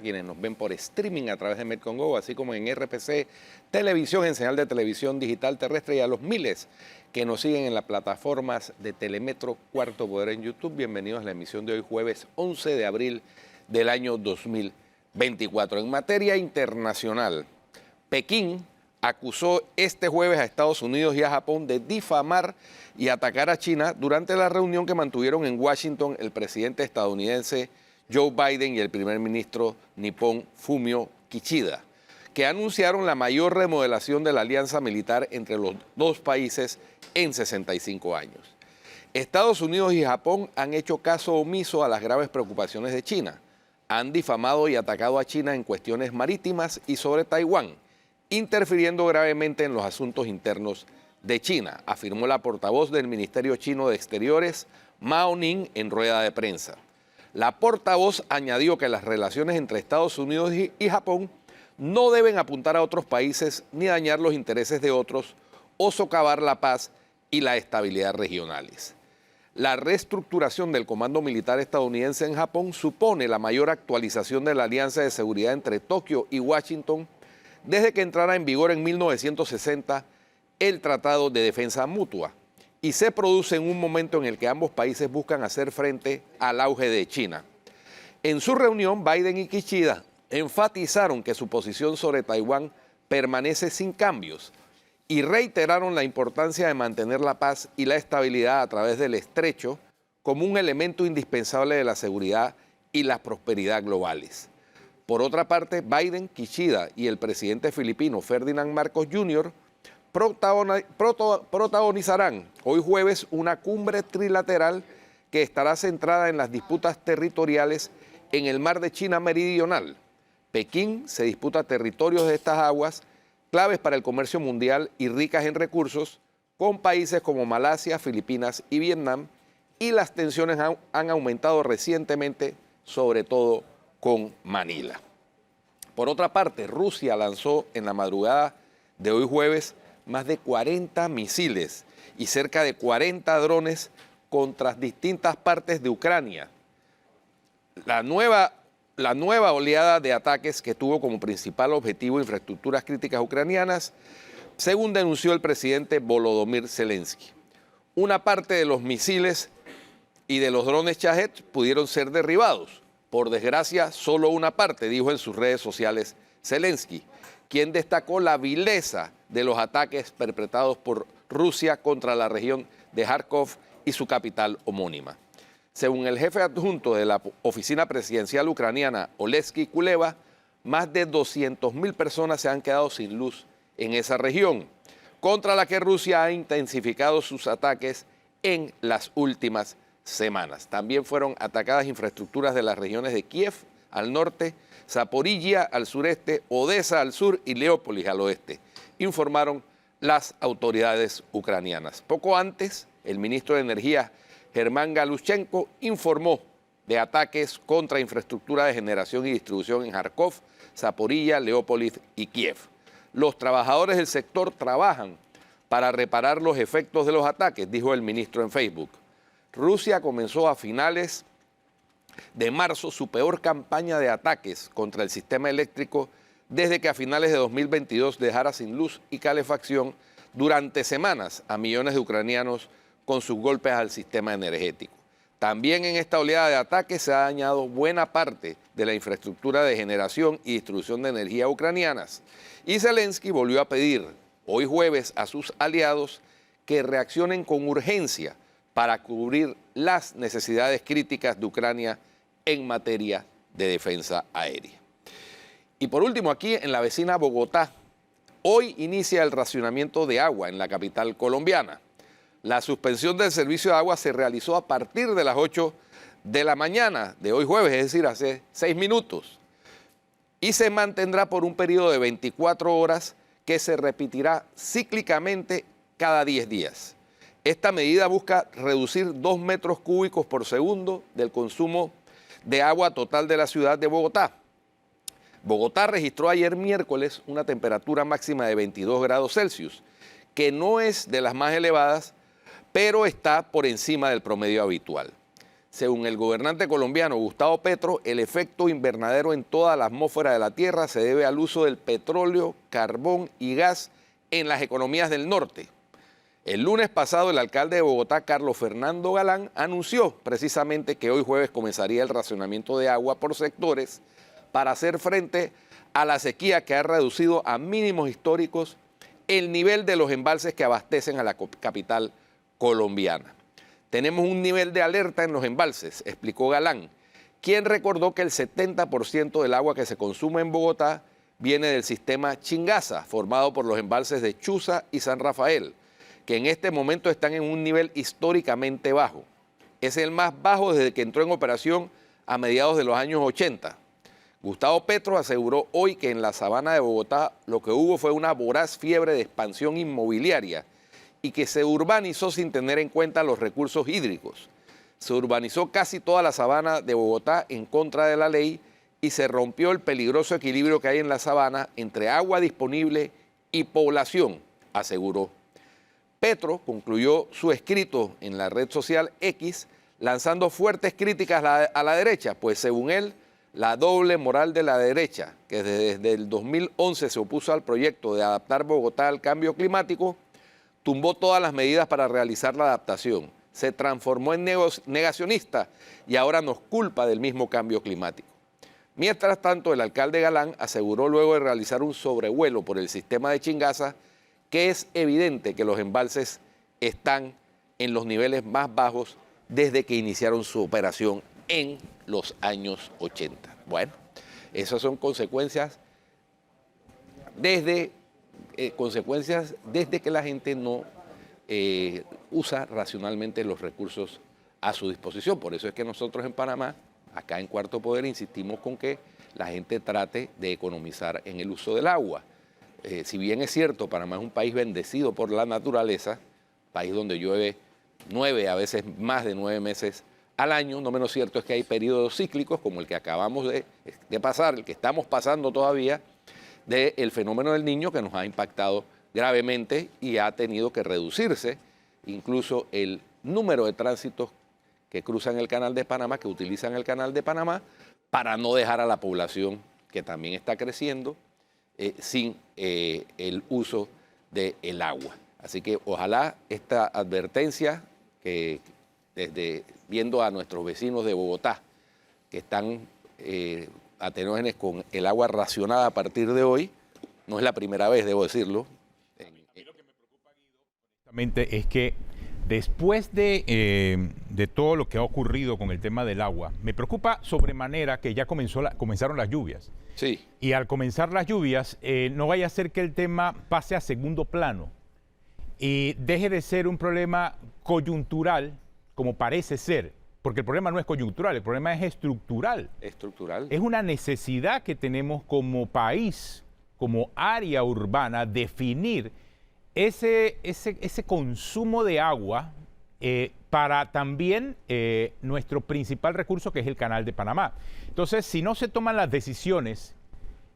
quienes nos ven por streaming a través de Medcongo, así como en RPC Televisión, en señal de televisión digital terrestre, y a los miles que nos siguen en las plataformas de Telemetro Cuarto Poder en YouTube. Bienvenidos a la emisión de hoy, jueves 11 de abril del año 2024. En materia internacional, Pekín acusó este jueves a Estados Unidos y a Japón de difamar y atacar a China durante la reunión que mantuvieron en Washington el presidente estadounidense Joe Biden y el primer ministro nipón Fumio Kishida, que anunciaron la mayor remodelación de la alianza militar entre los dos países en 65 años. Estados Unidos y Japón han hecho caso omiso a las graves preocupaciones de China. Han difamado y atacado a China en cuestiones marítimas y sobre Taiwán, interfiriendo gravemente en los asuntos internos de China, afirmó la portavoz del Ministerio Chino de Exteriores, Mao Ning, en rueda de prensa. La portavoz añadió que las relaciones entre Estados Unidos y Japón no deben apuntar a otros países ni dañar los intereses de otros o socavar la paz y la estabilidad regionales. La reestructuración del Comando Militar estadounidense en Japón supone la mayor actualización de la alianza de seguridad entre Tokio y Washington desde que entrara en vigor en 1960 el Tratado de Defensa Mutua, y se produce en un momento en el que ambos países buscan hacer frente al auge de China. En su reunión, Biden y Kishida enfatizaron que su posición sobre Taiwán permanece sin cambios y reiteraron la importancia de mantener la paz y la estabilidad a través del estrecho como un elemento indispensable de la seguridad y la prosperidad globales. Por otra parte, Biden, Kishida y el presidente filipino Ferdinand Marcos Jr. protagonizarán hoy jueves una cumbre trilateral que estará centrada en las disputas territoriales en el mar de China Meridional. Pekín se disputa territorios de estas aguas, claves para el comercio mundial y ricas en recursos, con países como Malasia, Filipinas y Vietnam, y las tensiones han aumentado recientemente, sobre todo con Manila. Por otra parte, Rusia lanzó en la madrugada de hoy jueves más de 40 misiles y cerca de 40 drones contra distintas partes de Ucrania. La nueva oleada de ataques que tuvo como principal objetivo infraestructuras críticas ucranianas, según denunció el presidente Volodymyr Zelensky. Una parte de los misiles y de los drones Shahed pudieron ser derribados. Por desgracia, solo una parte, dijo en sus redes sociales Zelensky, quien destacó la vileza de los ataques perpetrados por Rusia contra la región de Kharkov y su capital homónima. Según el jefe adjunto de la oficina presidencial ucraniana, Oleksiy Kuleba, más de 200.000 personas se han quedado sin luz en esa región, contra la que Rusia ha intensificado sus ataques en las últimas semanas. También fueron atacadas infraestructuras de las regiones de Kiev al norte, Zaporizhia al sureste, Odessa al sur y Leópolis al oeste, informaron las autoridades ucranianas. Poco antes, el ministro de Energía, Germán Galushchenko, informó de ataques contra infraestructura de generación y distribución en Kharkov, Zaporizhia, Leópolis y Kiev. Los trabajadores del sector trabajan para reparar los efectos de los ataques, dijo el ministro en Facebook. Rusia comenzó a finales de marzo su peor campaña de ataques contra el sistema eléctrico desde que a finales de 2022 dejara sin luz y calefacción durante semanas a millones de ucranianos con sus golpes al sistema energético. También en esta oleada de ataques se ha dañado buena parte de la infraestructura de generación y distribución de energía ucranianas. Y Zelensky volvió a pedir hoy jueves a sus aliados que reaccionen con urgencia para cubrir las necesidades críticas de Ucrania en materia de defensa aérea. Y por último, aquí en la vecina Bogotá, hoy inicia el racionamiento de agua en la capital colombiana. La suspensión del servicio de agua se realizó a partir de las 8 de la mañana de hoy jueves, es decir, hace 6 minutos, y se mantendrá por un periodo de 24 horas que se repetirá cíclicamente cada 10 días. Esta medida busca reducir 2 metros cúbicos por segundo del consumo de agua total de la ciudad de Bogotá. Bogotá registró ayer miércoles una temperatura máxima de 22 grados Celsius, que no es de las más elevadas, pero está por encima del promedio habitual. Según el gobernante colombiano Gustavo Petro, el efecto invernadero en toda la atmósfera de la Tierra se debe al uso del petróleo, carbón y gas en las economías del norte. El lunes pasado, el alcalde de Bogotá, Carlos Fernando Galán, anunció precisamente que hoy jueves comenzaría el racionamiento de agua por sectores para hacer frente a la sequía que ha reducido a mínimos históricos el nivel de los embalses que abastecen a la capital colombiana. Tenemos un nivel de alerta en los embalses, explicó Galán, quien recordó que el 70% del agua que se consume en Bogotá viene del sistema Chingaza, formado por los embalses de Chuza y San Rafael, que en este momento están en un nivel históricamente bajo. Es el más bajo desde que entró en operación a mediados de los años 80. Gustavo Petro aseguró hoy que en la sabana de Bogotá lo que hubo fue una voraz fiebre de expansión inmobiliaria y que se urbanizó sin tener en cuenta los recursos hídricos. Se urbanizó casi toda la sabana de Bogotá en contra de la ley y se rompió el peligroso equilibrio que hay en la sabana entre agua disponible y población, aseguró. Petro concluyó su escrito en la red social X lanzando fuertes críticas a la derecha, pues según él, la doble moral de la derecha, que desde el 2011 se opuso al proyecto de adaptar Bogotá al cambio climático, tumbó todas las medidas para realizar la adaptación, se transformó en negacionista y ahora nos culpa del mismo cambio climático. Mientras tanto, el alcalde Galán aseguró luego de realizar un sobrevuelo por el sistema de Chingaza que es evidente que los embalses están en los niveles más bajos desde que iniciaron su operación en los años 80. Bueno, esas son consecuencias desde que la gente no usa racionalmente los recursos a su disposición. Por eso es que nosotros en Panamá, acá en Cuarto Poder, insistimos con que la gente trate de economizar en el uso del agua. Si bien es cierto, Panamá es un país bendecido por la naturaleza, país donde llueve 9, a veces más de 9 meses al año, no menos cierto es que hay periodos cíclicos como el que acabamos de pasar, el que estamos pasando todavía, del fenómeno del Niño, que nos ha impactado gravemente y ha tenido que reducirse incluso el número de tránsitos que cruzan el Canal de Panamá, que utilizan el Canal de Panamá, para no dejar a la población, que también está creciendo, sin el uso del agua. Así que ojalá esta advertencia, que desde viendo a nuestros vecinos de Bogotá, que están atenógenes con el agua racionada a partir de hoy, no es la primera vez, debo decirlo. A mí lo que me preocupa, Guido, honestamente, es que después de todo lo que ha ocurrido con el tema del agua, me preocupa sobremanera que ya comenzaron las lluvias. Sí. Y al comenzar las lluvias, no vaya a ser que el tema pase a segundo plano y deje de ser un problema coyuntural, como parece ser, porque el problema no es coyuntural, el problema es estructural. Estructural. Es una necesidad que tenemos como país, como área urbana, definir ese consumo de agua para también nuestro principal recurso, que es el Canal de Panamá. Entonces, si no se toman las decisiones,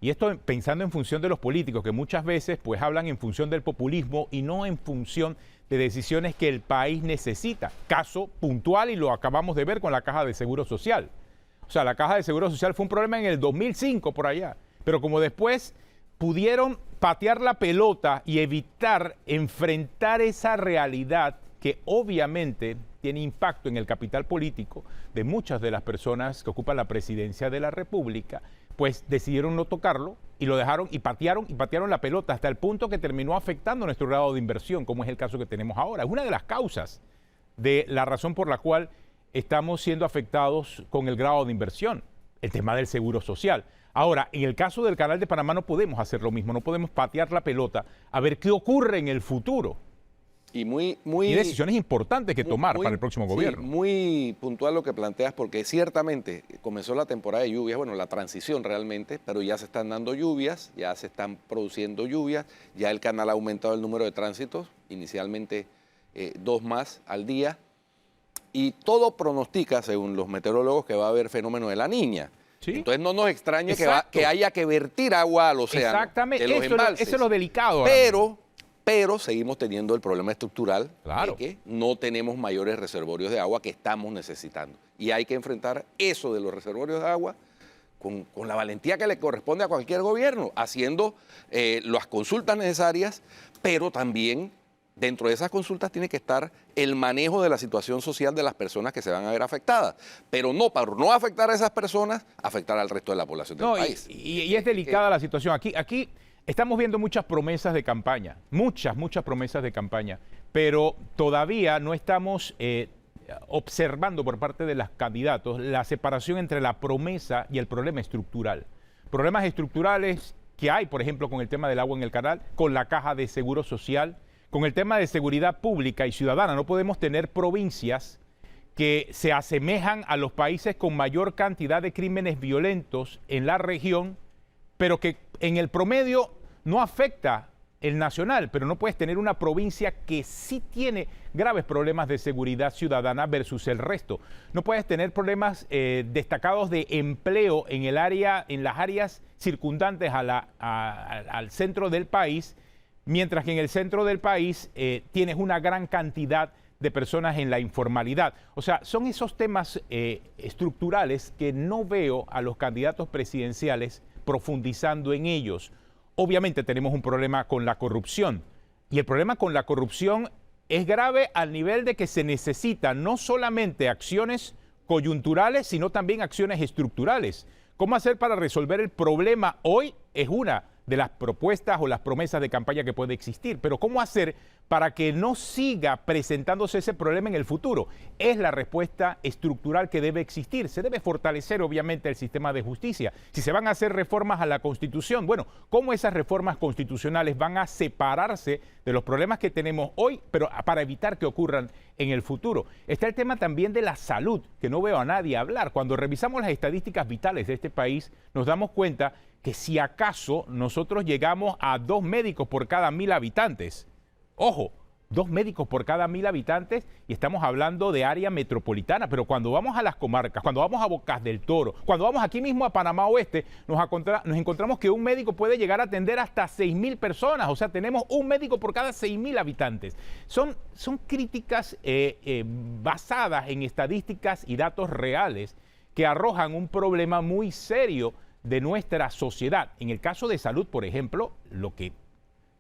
y esto pensando en función de los políticos, que muchas veces pues hablan en función del populismo y no en función de decisiones que el país necesita. Caso puntual, y lo acabamos de ver con la Caja de Seguro Social. O sea, la Caja de Seguro Social fue un problema en el 2005 por allá, pero como después pudieron patear la pelota y evitar enfrentar esa realidad que obviamente tiene impacto en el capital político de muchas de las personas que ocupan la presidencia de la República, pues decidieron no tocarlo y lo dejaron y patearon la pelota hasta el punto que terminó afectando nuestro grado de inversión, como es el caso que tenemos ahora. Es una de las causas de la razón por la cual estamos siendo afectados con el grado de inversión, el tema del seguro social. Ahora, en el caso del Canal de Panamá no podemos hacer lo mismo, no podemos patear la pelota a ver qué ocurre en el futuro. Y decisiones importantes que tomar para el próximo gobierno. Sí, muy puntual lo que planteas, porque ciertamente comenzó la temporada de lluvias, bueno, la transición realmente, pero ya se están dando lluvias, ya se están produciendo lluvias, ya el canal ha aumentado el número de tránsitos, inicialmente 2 más al día, y todo pronostica, según los meteorólogos, que va a haber fenómeno de la Niña. ¿Sí? Entonces no nos extrañe que haya que vertir agua al océano. Exactamente, de los embalses. Eso es lo delicado. Pero pero seguimos teniendo el problema estructural Claro. de que no tenemos mayores reservorios de agua que estamos necesitando. Y hay que enfrentar eso de los reservorios de agua con la valentía que le corresponde a cualquier gobierno, haciendo las consultas necesarias, pero también dentro de esas consultas tiene que estar el manejo de la situación social de las personas que se van a ver afectadas, pero no para no afectar a esas personas, afectar al resto de la población del país. Y es delicada la situación. Aquí estamos viendo muchas promesas de campaña, muchas promesas de campaña, pero todavía no estamos observando por parte de los candidatos la separación entre la promesa y el problema estructural. Problemas estructurales que hay, por ejemplo, con el tema del agua en el canal, con la caja de seguro social, con el tema de seguridad pública y ciudadana. No podemos tener provincias que se asemejan a los países con mayor cantidad de crímenes violentos en la región, pero que en el promedio no afecta el nacional, pero no puedes tener una provincia que sí tiene graves problemas de seguridad ciudadana versus el resto. No puedes tener problemas destacados de empleo en el área, en las áreas circundantes al centro del país, mientras que en el centro del país tienes una gran cantidad de personas en la informalidad. O sea, son esos temas estructurales que no veo a los candidatos presidenciales profundizando en ellos. Obviamente tenemos un problema con la corrupción, y el problema con la corrupción es grave al nivel de que se necesitan no solamente acciones coyunturales, sino también acciones estructurales. ¿Cómo hacer para resolver el problema hoy? Es una de las propuestas o las promesas de campaña que puede existir, pero ¿cómo hacer para que no siga presentándose ese problema en el futuro? Es la respuesta estructural que debe existir. Se debe fortalecer obviamente el sistema de justicia. Si se van a hacer reformas a la Constitución, bueno, ¿cómo esas reformas constitucionales van a separarse de los problemas que tenemos hoy, pero para evitar que ocurran en el futuro? Está el tema también de la salud, que no veo a nadie hablar. Cuando revisamos las estadísticas vitales de este país, nos damos cuenta que si acaso nosotros llegamos a 2 médicos por cada 1.000 habitantes, ojo, 2 médicos por cada 1.000 habitantes, y estamos hablando de área metropolitana, pero cuando vamos a las comarcas, cuando vamos a Bocas del Toro, cuando vamos aquí mismo a Panamá Oeste, nos encontramos que un médico puede llegar a atender hasta 6.000 personas, o sea, tenemos un médico por cada 6.000 habitantes. Son críticas basadas en estadísticas y datos reales que arrojan un problema muy serio de nuestra sociedad. En el caso de salud, por ejemplo, lo que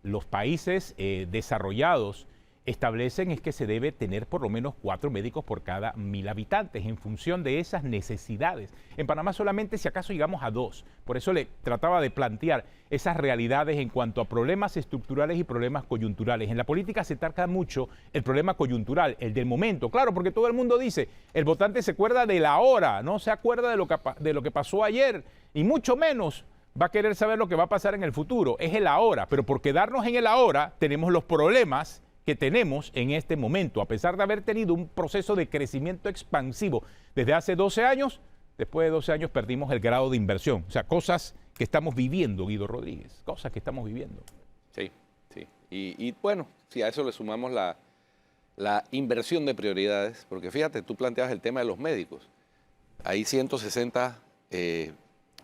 los países desarrollados establecen es que se debe tener por lo menos 4 médicos por cada 1.000 habitantes en función de esas necesidades. En Panamá solamente si acaso llegamos a 2. Por eso le trataba de plantear esas realidades en cuanto a problemas estructurales y problemas coyunturales. En la política se ataca mucho el problema coyuntural, el del momento. Claro, porque todo el mundo dice, el votante se acuerda de la hora, no se acuerda de lo que pasó ayer, y mucho menos va a querer saber lo que va a pasar en el futuro. Es el ahora, pero por quedarnos en el ahora tenemos los problemas que tenemos en este momento. A pesar de haber tenido un proceso de crecimiento expansivo desde hace 12 años, después de 12 años perdimos el grado de inversión. O sea, cosas que estamos viviendo, Guido Rodríguez, cosas que estamos viviendo. Sí, sí. Y bueno, si a eso le sumamos la inversión de prioridades, porque fíjate, tú planteabas el tema de los médicos. Hay 160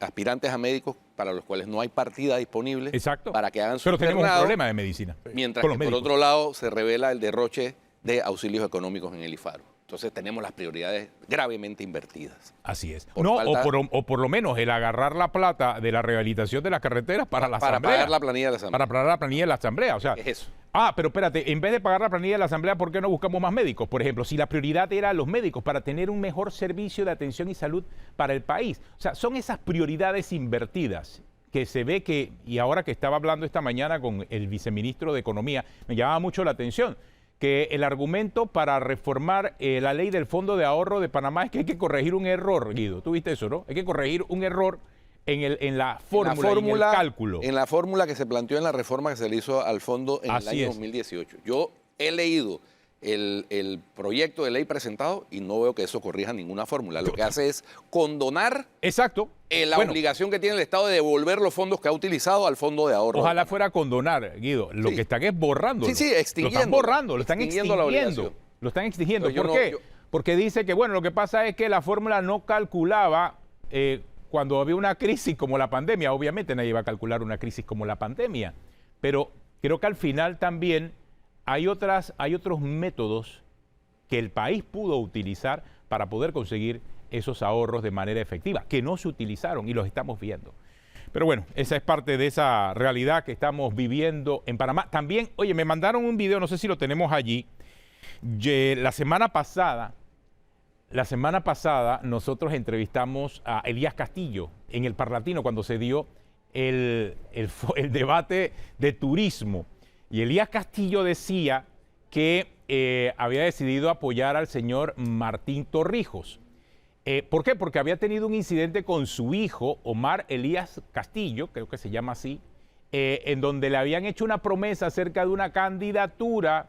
aspirantes a médicos para los cuales no hay partida disponible. Exacto. Para que hagan su Pero tenemos un internado, problema de medicina. mientras que por otro lado se revela el derroche de auxilios económicos en el IFARU. Entonces tenemos las prioridades gravemente invertidas. Así es. Por No, falta- o por lo menos el agarrar la plata de la rehabilitación de las carreteras para la Para asamblea. pagar la planilla de la Asamblea. Para pagar la planilla de la asamblea. O sea, Es eso. pero espérate, en vez de pagar la planilla de la asamblea, ¿por qué no buscamos más médicos? Por ejemplo, si la prioridad era los médicos para tener un mejor servicio de atención y salud para el país. O sea, son esas prioridades invertidas que se ve que, y ahora que estaba hablando esta mañana con el viceministro de Economía, me llamaba mucho la atención, que el argumento para reformar la ley del Fondo de Ahorro de Panamá es que hay que corregir un error, Guido. ¿Tú viste eso, no? Hay que corregir un error en la fórmula, en el cálculo. En la fórmula que se planteó en la reforma que se le hizo al fondo en Así el año es. 2018. Yo he leído el proyecto de ley presentado y no veo que eso corrija ninguna fórmula. Lo que hace es condonar Exacto. la Bueno, obligación que tiene el Estado de devolver los fondos que ha utilizado al fondo de ahorro. ojalá fuera condonar, Guido. Lo Sí. que están es borrando. Sí, sí, Lo extinguiendo. están borrando, lo están Extinguiendo la extinguiendo. obligación. Lo están extinguiendo. Pero yo ¿Por no- qué? yo- Porque dice que, bueno, lo que pasa es que la fórmula no calculaba cuando había una crisis como la pandemia. Obviamente nadie va a calcular una crisis como la pandemia. Pero creo que al final también hay otros métodos que el país pudo utilizar para poder conseguir esos ahorros de manera efectiva, que no se utilizaron y los estamos viendo. Pero bueno, esa es parte de esa realidad que estamos viviendo en Panamá. También, oye, me mandaron un video, no sé si lo tenemos allí. La semana pasada nosotros entrevistamos a Elías Castillo en el Parlatino cuando se dio el debate de turismo. Y Elías Castillo decía que había decidido apoyar al señor Martín Torrijos. ¿Por qué? Porque había tenido un incidente con su hijo, Omar Elías Castillo, creo que se llama así, en donde le habían hecho una promesa acerca de una candidatura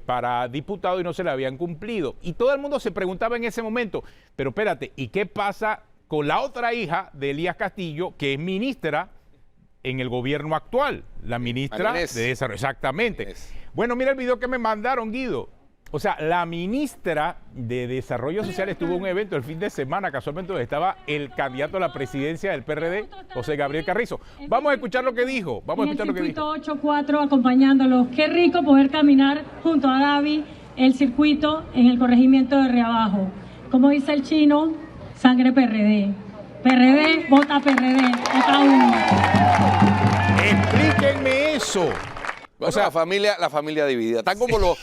para diputado y no se la habían cumplido. Y todo el mundo se preguntaba en ese momento, pero espérate, ¿y qué pasa con la otra hija de Elías Castillo, que es ministra en el gobierno actual? La ministra de Desarrollo. Exactamente. Bueno, mira el video que me mandaron, Guido. O sea, la ministra de Desarrollo Social estuvo en un evento el fin de semana, casualmente, donde estaba el candidato a la presidencia del PRD, José Gabriel Carrizo. Vamos a escuchar lo que dijo. Vamos a escuchar lo que dijo. El circuito 8-4 acompañándolos. Qué rico poder caminar junto a Gaby el circuito en el corregimiento de Riabajo. Como dice el chino, sangre PRD. PRD, vota PRD. Vota uno. Explíquenme eso. O sea, la familia dividida. Están como los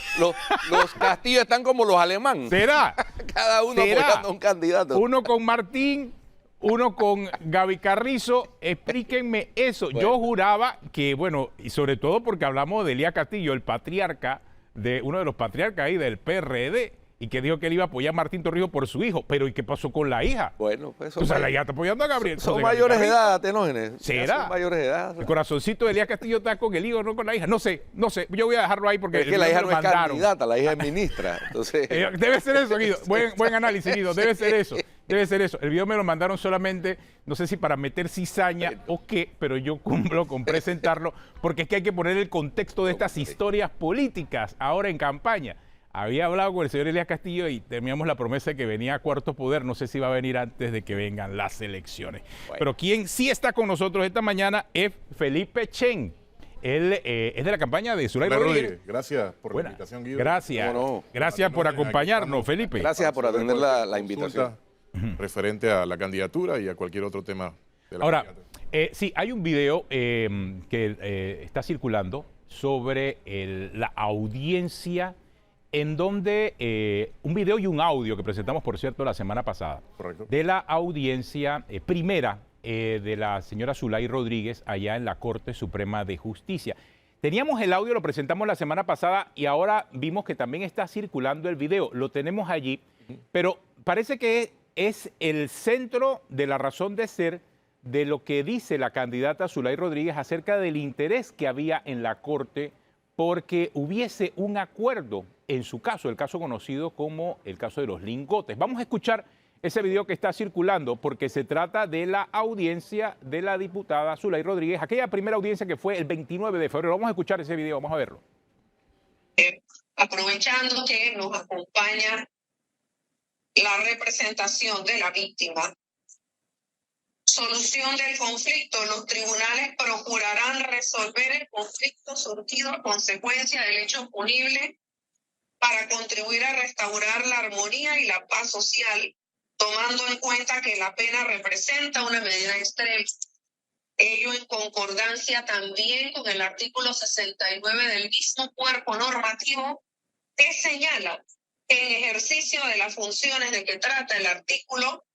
Castillo, están como los alemán. ¿Será? Cada uno apoyando a un candidato. Uno con Martín, uno con Gaby Carrizo. Explíquenme eso. Bueno. Yo juraba que, bueno, y sobre todo porque hablamos de Elías Castillo, el patriarca, uno de los patriarcas ahí del PRD, y que dijo que él iba a apoyar a Martín Torrijos por su hijo. Pero ¿y qué pasó con la hija? Bueno, pues O sea, la hija está apoyando a Gabriel. Son mayores de edad, Tenógenes. ¿Será? Son mayores de edad. El corazoncito de Elías Castillo está con el hijo, no con la hija. No sé. Yo voy a dejarlo ahí porque Es que la hija no es candidata, la hija es ministra. Entonces... Debe ser eso, Guido. Buen análisis, Guido. Debe ser eso. El video me lo mandaron solamente, no sé si para meter cizaña o qué, pero yo cumplo con presentarlo, porque es que hay que poner el contexto de estas historias políticas ahora en campaña. Había hablado con el señor Elías Castillo y teníamos la promesa de que venía a Cuarto Poder. No sé si va a venir antes de que vengan las elecciones. Bueno. Pero quien sí está con nosotros esta mañana es Felipe Chen. Él es de la campaña de Zulay Rodríguez. Gracias por la invitación, Guido. Gracias. No. Gracias por acompañarnos, Felipe. Gracias por atender la invitación. Referente a la candidatura y a cualquier otro tema de la Ahora, sí, hay un video que está circulando sobre la audiencia en donde un video y un audio que presentamos, por cierto, la semana pasada. Correcto. De la audiencia primera de la señora Zulay Rodríguez allá en la Corte Suprema de Justicia. Teníamos el audio, lo presentamos la semana pasada y ahora vimos que también está circulando el video. Lo tenemos allí, pero parece que es el centro de la razón de ser de lo que dice la candidata Zulay Rodríguez acerca del interés que había en la Corte porque hubiese un acuerdo en su caso, el caso conocido como el caso de los lingotes. Vamos a escuchar ese video que está circulando porque se trata de la audiencia de la diputada Zulay Rodríguez, aquella primera audiencia que fue el 29 de febrero. Vamos a escuchar ese video, vamos a verlo. Aprovechando que nos acompaña la representación de la víctima, solución del conflicto, los tribunales procurarán resolver el conflicto surgido a consecuencia del hecho punible para contribuir a restaurar la armonía y la paz social, tomando en cuenta que la pena representa una medida extrema. Ello en concordancia también con el artículo 69 del mismo cuerpo normativo que señala que en ejercicio de las funciones de que trata el artículo,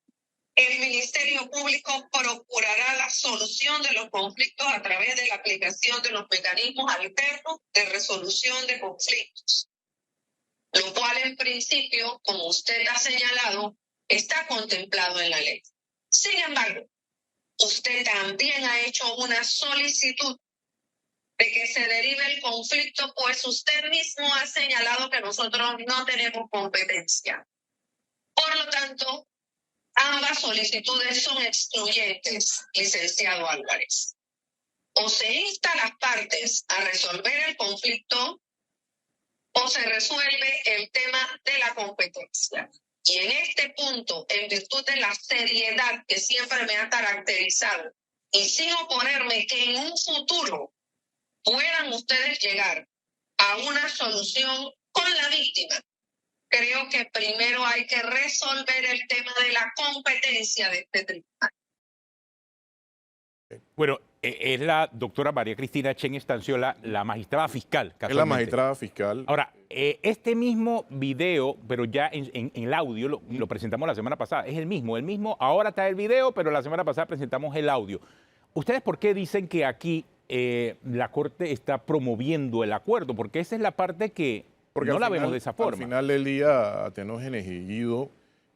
el Ministerio Público procurará la solución de los conflictos a través de la aplicación de los mecanismos alternos de resolución de conflictos, lo cual en principio, como usted ha señalado, está contemplado en la ley. Sin embargo, usted también ha hecho una solicitud de que se derive el conflicto, pues usted mismo ha señalado que nosotros no tenemos competencia. Por lo tanto, ambas solicitudes son excluyentes, licenciado Álvarez. O se insta a las partes a resolver el conflicto o se resuelve el tema de la competencia. Y en este punto, en virtud de la seriedad que siempre me ha caracterizado, y sin oponerme que en un futuro puedan ustedes llegar a una solución con la víctima, creo que primero hay que resolver el tema de la competencia de este tribunal. Bueno, es la doctora María Cristina Chen Estanciola, la magistrada fiscal. Es la magistrada fiscal. Ahora, este mismo video, pero ya en el audio, lo presentamos la semana pasada, es el mismo, ahora está el video, pero la semana pasada presentamos el audio. ¿Ustedes por qué dicen que aquí la Corte está promoviendo el acuerdo? Porque esa es la parte que Porque no la final, vemos de esa forma. Al final del día, Atenógenes y Guido,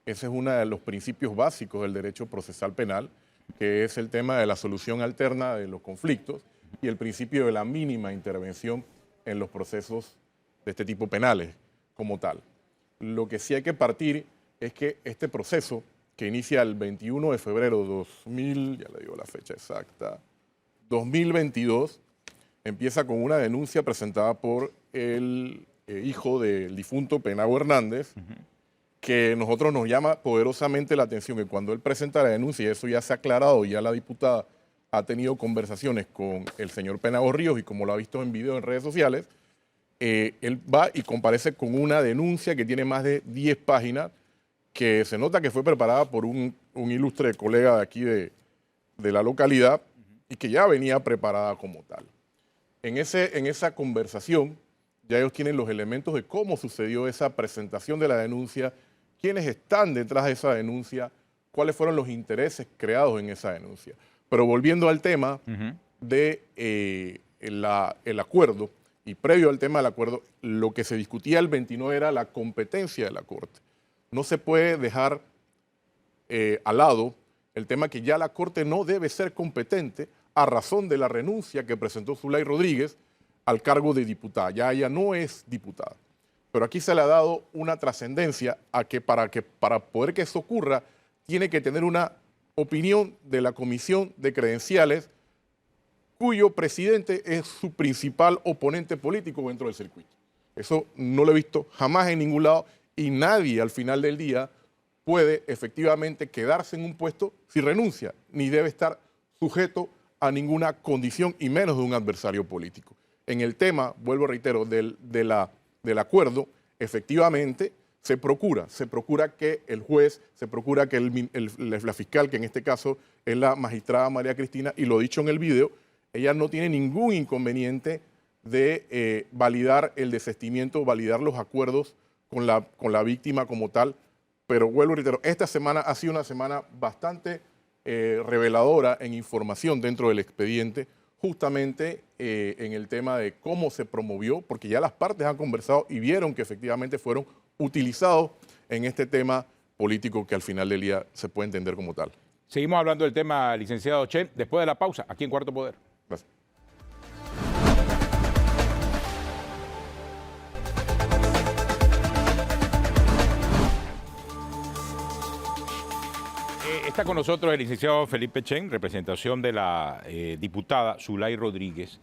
ese es uno de los principios básicos del derecho procesal penal, que es el tema de la solución alterna de los conflictos y el principio de la mínima intervención en los procesos de este tipo penales como tal. Lo que sí hay que partir es que este proceso, que inicia el 21 de febrero de ya le digo la fecha exacta, 2022, empieza con una denuncia presentada por el hijo del difunto Penagos Hernández, que nosotros nos llama poderosamente la atención que cuando él presenta la denuncia, y eso ya se ha aclarado, ya la diputada ha tenido conversaciones con el señor Penagos Ríos y como lo ha visto en video en redes sociales, él va y comparece con una denuncia que tiene más de 10 páginas, que se nota que fue preparada por un ilustre colega de aquí de la localidad y que ya venía preparada como tal. En esa conversación ya ellos tienen los elementos de cómo sucedió esa presentación de la denuncia, quiénes están detrás de esa denuncia, cuáles fueron los intereses creados en esa denuncia. Pero volviendo al tema de el acuerdo, y previo al tema del acuerdo, lo que se discutía el 29 era la competencia de la Corte. No se puede dejar al lado el tema que ya la Corte no debe ser competente a razón de la renuncia que presentó Zulay Rodríguez al cargo de diputada. Ya ella no es diputada. Pero aquí se le ha dado una trascendencia a que para poder que eso ocurra, tiene que tener una opinión de la Comisión de Credenciales, cuyo presidente es su principal oponente político dentro del circuito. Eso no lo he visto jamás en ningún lado y nadie al final del día puede efectivamente quedarse en un puesto si renuncia, ni debe estar sujeto a ninguna condición y menos de un adversario político. En el tema, vuelvo a reitero, del acuerdo, efectivamente se procura que el juez, se procura que la fiscal, que en este caso es la magistrada María Cristina, y lo dicho en el video, ella no tiene ningún inconveniente de validar el desistimiento, validar los acuerdos con la víctima como tal, pero vuelvo a reitero, esta semana ha sido una semana bastante reveladora en información dentro del expediente, justamente en el tema de cómo se promovió, porque ya las partes han conversado y vieron que efectivamente fueron utilizados en este tema político que al final del día se puede entender como tal. Seguimos hablando del tema, licenciado Chen, después de la pausa, aquí en Cuarto Poder. Gracias. Está con nosotros el licenciado Felipe Chen, representación de la diputada Zulay Rodríguez.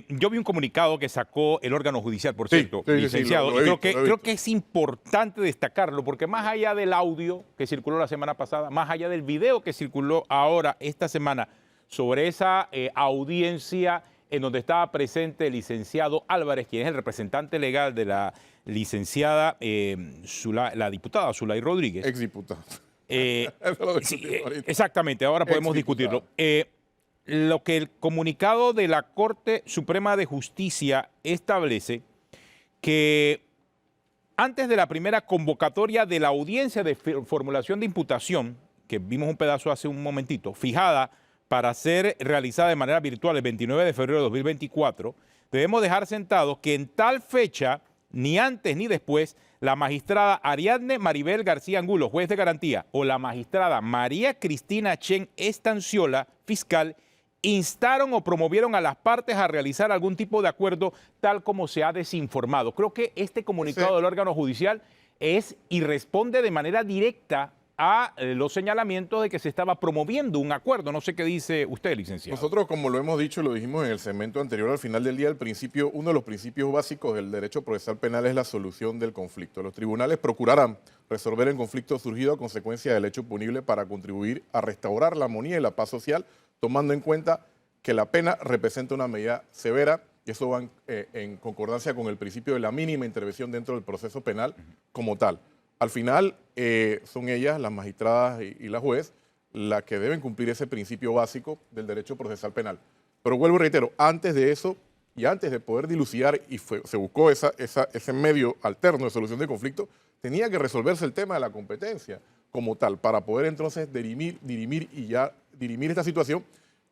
Yo vi un comunicado que sacó el órgano judicial, por cierto, licenciado, y creo que es importante destacarlo, porque más allá del audio que circuló la semana pasada, más allá del video que circuló ahora, esta semana, sobre esa audiencia en donde estaba presente el licenciado Álvarez, quien es el representante legal de la licenciada, la diputada Zulay Rodríguez. Exdiputada. Sí, exactamente, ahora podemos discutirlo. Lo que el comunicado de la Corte Suprema de Justicia establece que antes de la primera convocatoria de la audiencia de formulación de imputación, que vimos un pedazo hace un momentito, fijada para ser realizada de manera virtual el 29 de febrero de 2024, debemos dejar sentado que en tal fecha, ni antes ni después, la magistrada Ariadne Maribel García Angulo, juez de garantía, o la magistrada María Cristina Chen Estanciola, fiscal, instaron o promovieron a las partes a realizar algún tipo de acuerdo tal como se ha desinformado. Creo que este comunicado del órgano judicial es y responde de manera directa a los señalamientos de que se estaba promoviendo un acuerdo. No sé qué dice usted, licenciado. Nosotros, como lo hemos dicho, lo dijimos en el segmento anterior, al final del día, uno de los principios básicos del derecho procesal penal es la solución del conflicto. Los tribunales procurarán resolver el conflicto surgido a consecuencia del hecho punible para contribuir a restaurar la armonía y la paz social, tomando en cuenta que la pena representa una medida severa, y eso va en concordancia con el principio de la mínima intervención dentro del proceso penal como tal. Al final, son ellas, las magistradas y la juez, las que deben cumplir ese principio básico del derecho procesal penal. Pero vuelvo y reitero, antes de eso y antes de poder dilucidar, y se buscó ese medio alterno de solución de conflicto, tenía que resolverse el tema de la competencia como tal, para poder entonces dirimir esta situación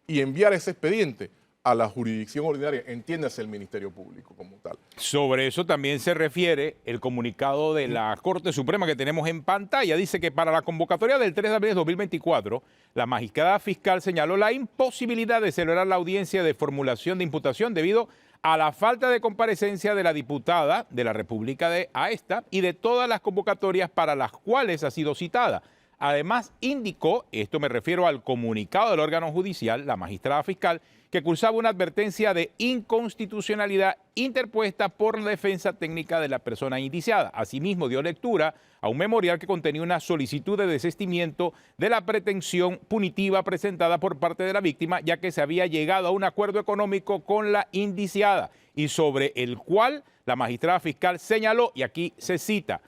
y enviar ese expediente a la jurisdicción ordinaria, entiéndase el Ministerio Público como tal. Sobre eso también se refiere el comunicado de la Corte Suprema que tenemos en pantalla. Dice que para la convocatoria del 3 de abril de 2024, la magistrada fiscal señaló la imposibilidad de celebrar la audiencia de formulación de imputación debido a la falta de comparecencia de la diputada de la República a esta y de todas las convocatorias para las cuales ha sido citada. Además, indicó, esto me refiero al comunicado del órgano judicial, la magistrada fiscal, que cursaba una advertencia de inconstitucionalidad interpuesta por la defensa técnica de la persona indiciada. Asimismo, dio lectura a un memorial que contenía una solicitud de desistimiento de la pretensión punitiva presentada por parte de la víctima, ya que se había llegado a un acuerdo económico con la indiciada y sobre el cual la magistrada fiscal señaló, y aquí se cita,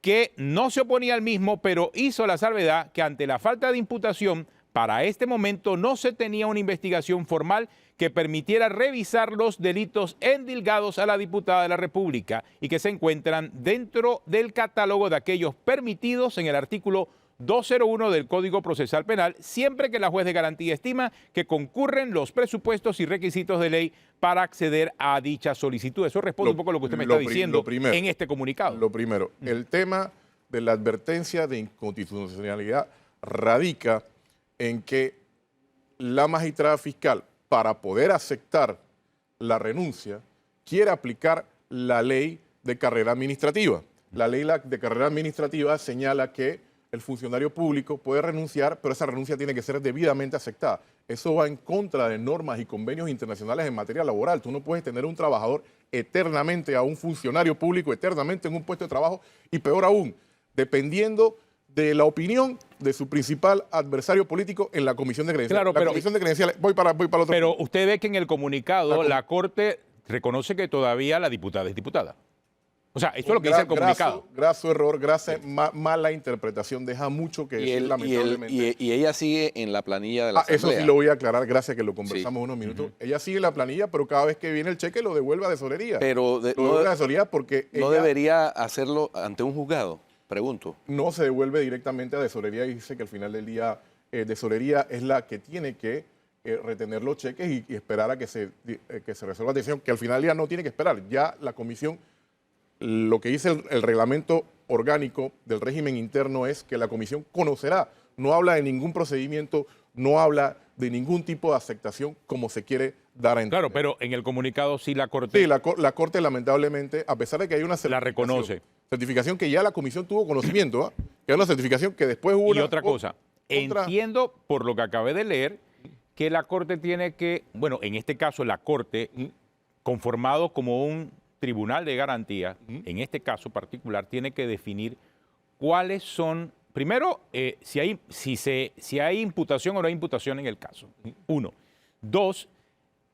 que no se oponía al mismo, pero hizo la salvedad que ante la falta de imputación, para este momento no se tenía una investigación formal que permitiera revisar los delitos endilgados a la diputada de la República y que se encuentran dentro del catálogo de aquellos permitidos en el artículo 201 del Código Procesal Penal, siempre que la juez de garantía estima que concurren los presupuestos y requisitos de ley para acceder a dicha solicitud. Eso responde un poco a lo que usted me está diciendo en este comunicado. Lo primero, el tema de la advertencia de inconstitucionalidad radica en que la magistrada fiscal, para poder aceptar la renuncia, quiere aplicar la ley de carrera administrativa. La ley de carrera administrativa señala que el funcionario público puede renunciar, pero esa renuncia tiene que ser debidamente aceptada. Eso va en contra de normas y convenios internacionales en materia laboral. Tú no puedes tener un trabajador eternamente, a un funcionario público eternamente en un puesto de trabajo, y peor aún, dependiendo de la opinión de su principal adversario político en la comisión de credenciales. Claro, pero, comisión de credenciales, voy para el otro. Pero usted ve que en el comunicado la Corte reconoce que todavía la diputada es diputada. O sea, esto es lo que dice el comunicado. Graso error, mala interpretación, deja mucho que decir, lamentablemente. Y ella sigue en la planilla de la Asamblea. Eso sí lo voy a aclarar, gracias que lo conversamos unos minutos. Ella sigue en la planilla, pero cada vez que viene el cheque lo devuelve a tesorería. Pero lo devuelve a tesorería porque no debería hacerlo ante un juzgado, pregunto. No se devuelve directamente a tesorería y dice que al final del día tesorería es la que tiene que retener los cheques y esperar a que se resuelva la decisión, que al final del día no tiene que esperar. Ya la comisión, lo que dice el reglamento orgánico del régimen interno es que la comisión conocerá, no habla de ningún procedimiento, no habla de ningún tipo de aceptación como se quiere dar a entender. Claro, pero en el comunicado sí la Corte... Sí, la Corte lamentablemente, a pesar de que hay una la reconoce. Certificación que ya la comisión tuvo conocimiento, que es una certificación que después hubo... Y otra cosa, entiendo por lo que acabé de leer que la Corte tiene que, bueno, en este caso la Corte, conformado como un tribunal de garantía, en este caso particular, tiene que definir cuáles son, primero, si hay imputación o no hay imputación en el caso. Uno. Dos,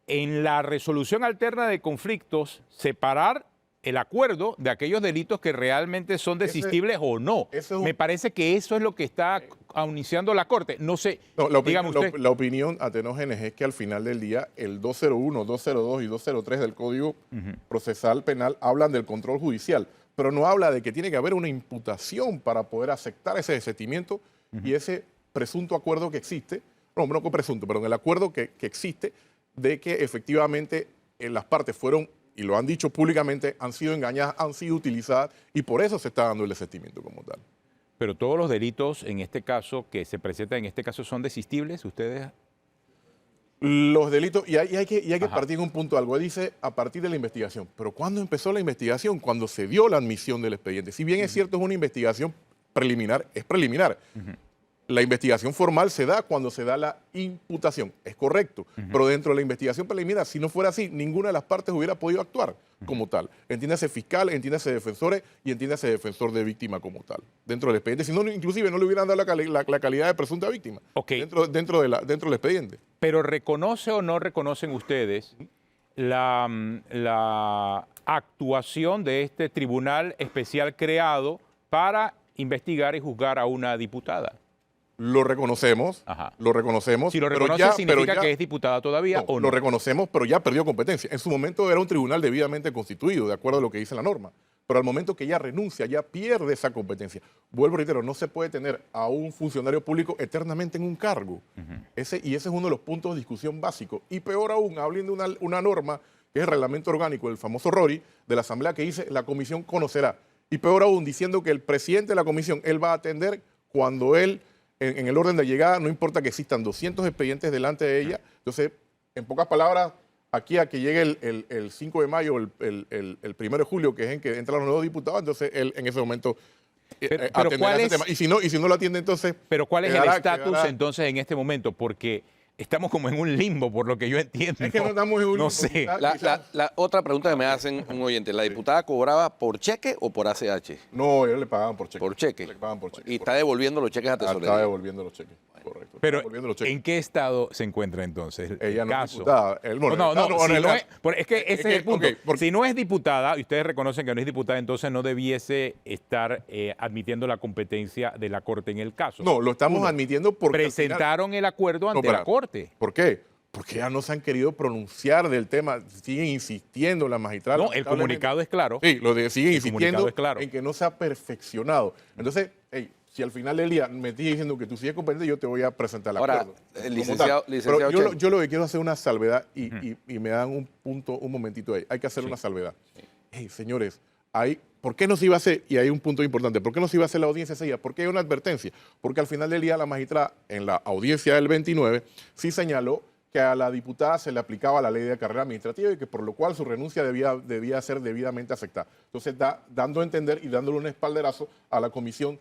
en la resolución alterna de conflictos, separar el acuerdo de aquellos delitos que realmente son desistibles o no. Me parece que eso es lo que está anunciando la Corte. No sé, dígame usted. La opinión, Atenógenes, es que al final del día el 201, 202 y 203 del Código Procesal Penal hablan del control judicial, pero no habla de que tiene que haber una imputación para poder aceptar ese desistimiento y ese presunto acuerdo que existe, no presunto, pero en el acuerdo que existe de que efectivamente las partes fueron, y lo han dicho públicamente, han sido engañadas, han sido utilizadas y por eso se está dando el desistimiento como tal. Pero todos los delitos en este caso que se presentan en este caso son desistibles, ustedes... Los delitos, y hay que partir de un punto algo, dice a partir de la investigación. Pero ¿cuándo empezó la investigación? Cuando se dio la admisión del expediente. Si bien es cierto, es una investigación preliminar, es preliminar. La investigación formal se da cuando se da la imputación, es correcto, pero dentro de la investigación preliminar, si no fuera así, ninguna de las partes hubiera podido actuar como tal. Entiéndase fiscal, entiéndase defensores y entiéndase defensor de víctima como tal, dentro del expediente. Si no, inclusive no le hubieran dado la calidad de presunta víctima dentro del expediente. Pero ¿reconoce o no reconocen ustedes la actuación de este tribunal especial creado para investigar y juzgar a una diputada? Lo reconocemos, Ajá. lo reconocemos. Si lo pero reconoce, ya- ¿significa pero ya- que es diputada todavía o no? Lo reconocemos, pero ya perdió competencia. En su momento era un tribunal debidamente constituido, de acuerdo a lo que dice la norma. Pero al momento que ya renuncia, ya pierde esa competencia. Vuelvo a reitero, no se puede tener a un funcionario público eternamente en un cargo. Y ese es uno de los puntos de discusión básicos. Y peor aún, hablando de una norma, que es el reglamento orgánico, el famoso RORI, de la Asamblea, que dice la comisión conocerá. Y peor aún, diciendo que el presidente de la comisión, él va a atender cuando él, en el orden de llegada, no importa que existan 200 expedientes delante de ella. Entonces, en pocas palabras, aquí a que llegue el 5 de mayo, el 1 de julio, que es en que entran los nuevos diputados, entonces él en ese momento Pero atenderá ¿cuál ese es- tema. Y si no lo atiende, entonces... Pero ¿cuál es el quedará- estatus quedará- entonces en este momento? Porque estamos como en un limbo, por lo que yo entiendo. Es que no estamos en un... No sé. La otra pregunta que me hacen un oyente, ¿la diputada cobraba por cheque o por ACH? No, ellos le pagaban por cheque. Por cheque. Le pagaban por cheque. Y está devolviendo los cheques a tesorería. Está devolviendo los cheques. Correcto. Pero, está devolviendo los cheques. ¿en qué estado se encuentra entonces el Ella no es caso? diputada. Es que ese es el punto. ok, porque- Si no es diputada, y ustedes reconocen que no es diputada, entonces no debiese estar admitiendo la competencia de la Corte en el caso. No, lo estamos admitiendo porque... al final- Presentaron el acuerdo ante la Corte. ¿Por qué? Porque ya no se han querido pronunciar del tema, siguen insistiendo la magistrada. No, el lamentablemente. comunicado es claro. Sí, siguen El comunicado insistiendo es claro. en que no se ha perfeccionado. Entonces, si al final del día me sigues diciendo que tú sigues competente, yo te voy a presentar el Ahora, acuerdo. el como licenciado- tal. licenciado Pero Chen. yo lo que quiero hacer una salvedad y me dan un momentito ahí. Hay que hacer una salvedad. Señores, ¿por qué no se iba a hacer? Y hay un punto importante. ¿Por qué no se iba a hacer la audiencia ese día? Porque hay una advertencia. Porque al final del día la magistrada, en la audiencia del 29, sí señaló que a la diputada se le aplicaba la ley de carrera administrativa y que por lo cual su renuncia debía ser debidamente aceptada. Entonces, dando a entender y dándole un espalderazo a la comisión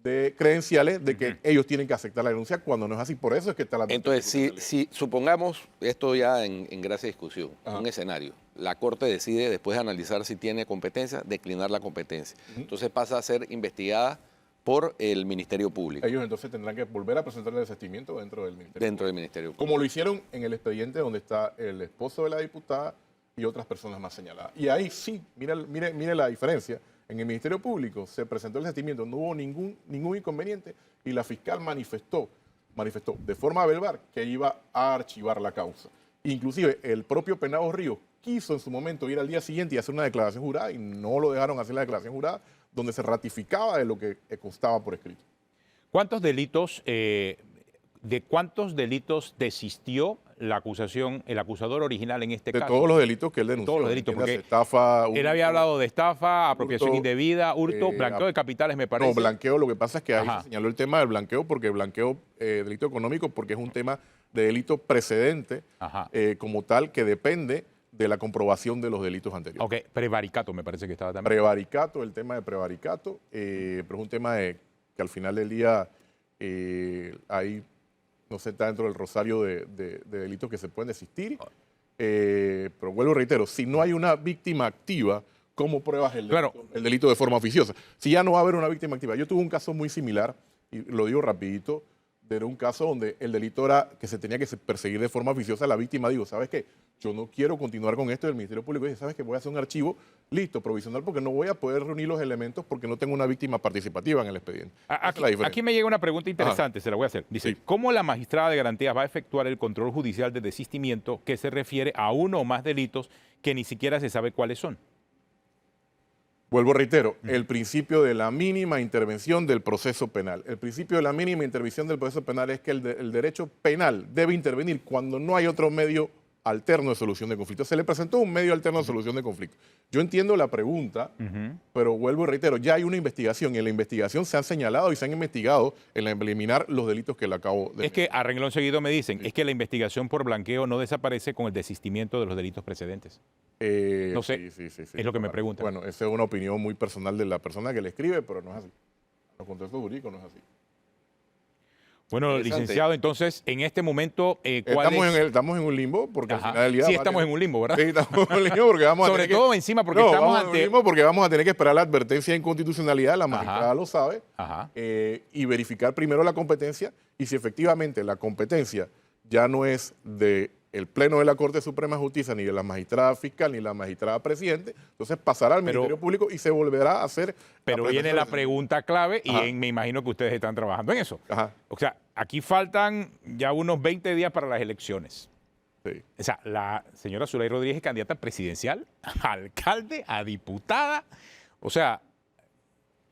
de credenciales de que ellos tienen que aceptar la denuncia cuando no es así. Por eso es que está la... Entonces, si supongamos, esto ya en gracia de discusión, un escenario, la Corte decide, después de analizar si tiene competencia, declinar la competencia. Entonces pasa a ser investigada por el Ministerio Público. Ellos entonces tendrán que volver a presentar el desistimiento dentro del Ministerio. Dentro del Ministerio Público. Como lo hicieron en el expediente donde está el esposo de la diputada y otras personas más señaladas. Y ahí sí, mire la diferencia. En el Ministerio Público se presentó el desistimiento, no hubo ningún inconveniente y la fiscal manifestó de forma verbal que iba a archivar la causa. Inclusive el propio Penado Ríos quiso en su momento ir al día siguiente y hacer una declaración jurada y no lo dejaron hacer la declaración jurada donde se ratificaba de lo que constaba por escrito. ¿Cuántos delitos, de cuántos delitos desistió la acusación, el acusador original en este De caso? todos los delitos que él denunció. Todos los delitos, porque estafa, él había hablado de estafa, apropiación hurto, indebida, hurto, blanqueo de capitales, me parece. No, blanqueo, lo que pasa es que ahí Ajá. se señaló el tema del blanqueo, porque blanqueo, delito económico, porque es un tema de delito precedente Ajá. como tal que depende de la comprobación de los delitos anteriores. Ok, prevaricato me parece que estaba también. Prevaricato, el tema de prevaricato, pero es un tema que al final del día ahí no se está dentro del rosario de delitos que se pueden desistir. Pero vuelvo y reitero, si no hay una víctima activa, ¿cómo pruebas el delito de forma oficiosa? Si ya no va a haber una víctima activa. Yo tuve un caso muy similar, y lo digo rapidito, de un caso donde el delito era que se tenía que perseguir de forma oficiosa. La víctima dijo, ¿sabes qué? Yo no quiero continuar con esto. Del Ministerio Público dice, ¿sabes qué? Voy a hacer un archivo, listo, provisional, porque no voy a poder reunir los elementos porque no tengo una víctima participativa en el expediente. Esa es la diferencia. Aquí me llega una pregunta interesante, se la voy a hacer. Dice, Sí. ¿cómo la magistrada de garantías va a efectuar el control judicial de desistimiento que se refiere a uno o más delitos que ni siquiera se sabe cuáles son? Vuelvo, reitero, el principio de la mínima intervención del proceso penal. El principio de la mínima intervención del proceso penal es que el derecho penal debe intervenir cuando no hay otro medio alterno de solución de conflicto. Se le presentó un medio alterno de solución de conflicto. Yo entiendo la pregunta, pero vuelvo y reitero, ya hay una investigación y en la investigación se han señalado y se han investigado en la eliminar los delitos que le acabo de... Es que a renglón seguido me dicen, es que la investigación por blanqueo no desaparece con el desistimiento de los delitos precedentes. No sé, sí, es lo que me preguntan. Bueno, esa es una opinión muy personal de la persona que le escribe, pero no es así. En los contextos jurídicos no es así. Bueno, Interesante. licenciado, entonces, en este momento, ¿cuál Estamos, es? estamos en un limbo porque al Ajá. final del día... Sí, va a estamos tener- en un limbo, ¿verdad? Sí, estamos en un limbo porque vamos a Sobre tener todo que... encima, porque No, estamos vamos en un ante... limbo porque vamos a tener que esperar la advertencia de inconstitucionalidad, la magistrada lo sabe, Ajá. y verificar primero la competencia y si efectivamente la competencia ya no es de el Pleno de la Corte Suprema de Justicia, ni de la magistrada fiscal, ni de la magistrada presidente, entonces pasará al Pero- Ministerio Público y se volverá a hacer... Pero viene prestación la de- pregunta clave y Ajá. me imagino que ustedes están trabajando en eso. Ajá, O sea, aquí faltan ya unos 20 días para las elecciones. sí. O sea, la señora Zulay Rodríguez es candidata presidencial, a alcalde, a diputada. O sea,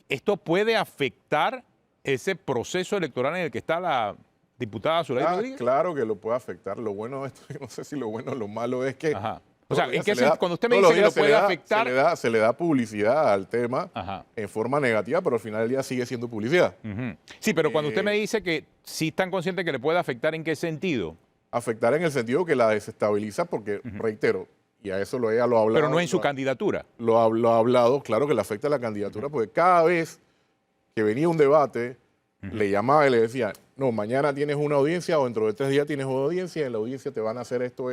¿esto puede afectar ese proceso electoral en el que está la diputada Zulay Rodríguez? Claro que lo puede afectar. Lo bueno de esto, yo no sé si lo bueno o lo malo es que... Ajá. O sea, todos los ¿en qué días se le da- sentido? Cuando usted me todos los dice que lo días se puede le da- afectar... Se le da publicidad al tema Ajá. en forma negativa, pero al final del día sigue siendo publicidad. Ujú. Sí, pero cuando usted me dice que sí están conscientes que le puede afectar, ¿en qué sentido? Afectar en el sentido que la desestabiliza porque, reitero, y a eso ella lo ha hablado. Pero no en su lo ha- candidatura. lo ha hablado, claro que le afecta a la candidatura, porque cada vez que venía un debate, le llamaba y le decía, no, mañana tienes una audiencia o dentro de 3 días tienes una audiencia y en la audiencia te van a hacer esto.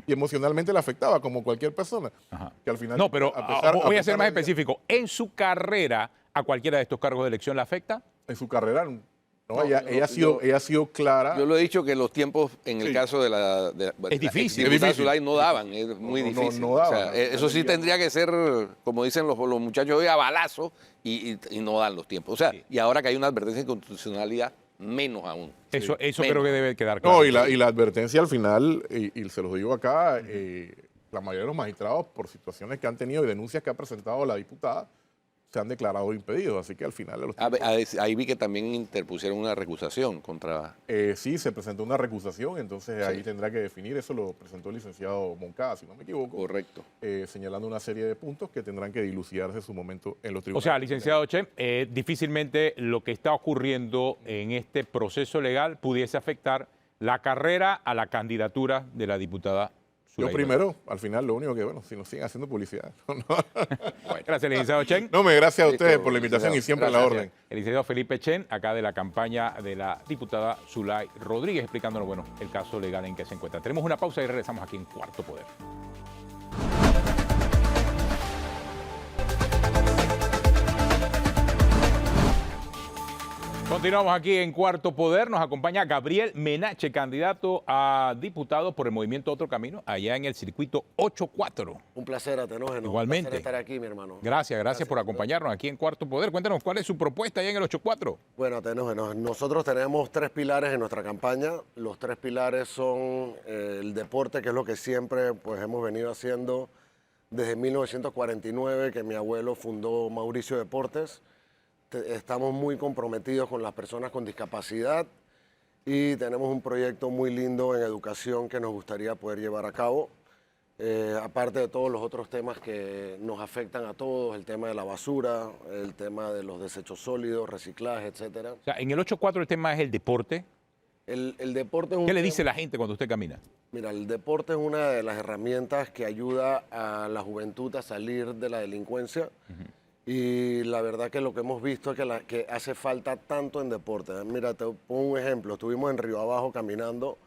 Y emocionalmente le afectaba, como cualquier persona. Ajá. Que al final, No, pero voy a ser más pesar de- específico. ¿En su carrera a cualquiera de estos cargos de elección le afecta? En su carrera, no, ella ha sido clara. Yo lo he dicho que los tiempos en el Sí. caso de la... Es difícil. La Es difícil. Zulay no daban, es muy No, no, difícil. no daban. O sea, eso sí tendría que ser, como dicen los muchachos hoy, a balazo y no dan los tiempos. O sea, y ahora que hay una advertencia de inconstitucionalidad, menos aún. Eso Menos. creo que debe quedar claro. No, y la advertencia al final, y se los digo acá, la mayoría de los magistrados, por situaciones que han tenido y denuncias que ha presentado la diputada, se han declarado impedidos. Así que al final... de los Ahí vi que también interpusieron una recusación contra... sí, se presentó una recusación, entonces ahí tendrá que definir, eso lo presentó el licenciado Moncada, si no me equivoco, Correcto. señalando una serie de puntos que tendrán que dilucidarse en su momento en los O tribunales. sea, licenciado Chen, difícilmente lo que está ocurriendo en este proceso legal pudiese afectar la carrera a la candidatura de la diputada Yo Zulay primero, al final, lo único que, bueno, si nos siguen haciendo publicidad. Rodríguez. Gracias, licenciado Chen. No, gracias a ustedes Listo, por la invitación y licenciado. siempre a la Gracias. orden. El licenciado Felipe Chen, acá de la campaña de la diputada Zulay Rodríguez, explicándonos, bueno, el caso legal en que se encuentra. Tenemos una pausa y regresamos aquí en Cuarto Poder. Continuamos aquí en Cuarto Poder. Nos acompaña Gabriel Menache, candidato a diputado por el movimiento Otro Camino, allá en el circuito 8-4. Un placer, Atenógeno. Igualmente. Un placer estar aquí, mi hermano. Gracias por acompañarnos aquí en Cuarto Poder. Cuéntanos, ¿cuál es su propuesta allá en el 8-4? Bueno, Atenógeno, nosotros tenemos 3 pilares en nuestra campaña. Los 3 pilares son el deporte, que es lo que siempre pues, hemos venido haciendo desde 1949, que mi abuelo fundó Mauricio Deportes. Estamos muy comprometidos con las personas con discapacidad y tenemos un proyecto muy lindo en educación que nos gustaría poder llevar a cabo. Aparte de todos los otros temas que nos afectan a todos, el tema de la basura, el tema de los desechos sólidos, reciclaje, etcétera. O sea, en el 8-4 el tema es el deporte. El deporte es un ¿Qué le tema- dice la gente cuando usted camina? Mira, el deporte es una de las herramientas que ayuda a la juventud a salir de la delincuencia. Y la verdad que lo que hemos visto es que hace falta tanto en deporte. Mira, te pongo un ejemplo. Estuvimos en Río Abajo caminando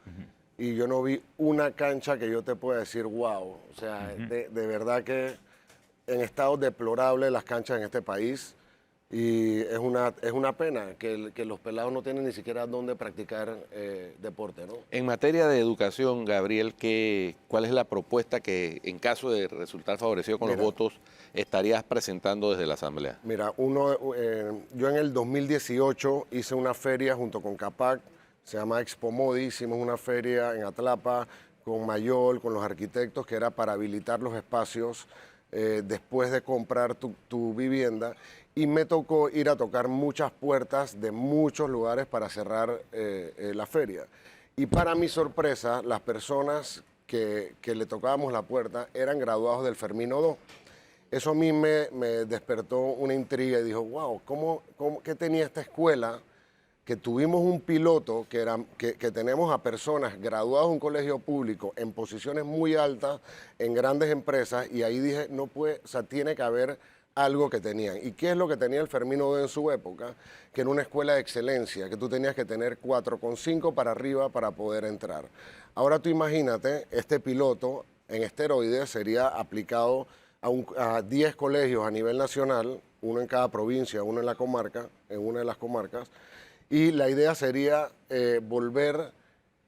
y yo no vi una cancha que yo te pueda decir, wow. O sea, de verdad que en estado deplorable las canchas en este país. Y es una pena que los pelados no tienen ni siquiera dónde practicar deporte, ¿no? En materia de educación, Gabriel, ¿cuál es la propuesta que, en caso de resultar favorecido con los Mira. votos, estarías presentando desde la Asamblea? Mira, yo en el 2018 hice una feria junto con CAPAC, se llama Expo Modi, hicimos una feria en Atlapa con Mayol, con los arquitectos, que era para habilitar los espacios después de comprar tu vivienda. Y me tocó ir a tocar muchas puertas de muchos lugares para cerrar la feria. Y para mi sorpresa, las personas que le tocábamos la puerta eran graduados del Fermino II. Eso a mí me despertó una intriga y dijo, wow, ¿qué tenía esta escuela? Que tuvimos un piloto que tenemos a personas graduadas de un colegio público en posiciones muy altas en grandes empresas y ahí dije, no puede, o sea, tiene que haber algo que tenían. ¿Y qué es lo que tenía el Fermín Odo en su época? Que era una escuela de excelencia, que tú tenías que tener 4,5 para arriba para poder entrar. Ahora tú imagínate, este piloto en esteroides sería aplicado a 10 colegios a nivel nacional, uno en cada provincia, uno en la comarca, en una de las comarcas, y la idea sería volver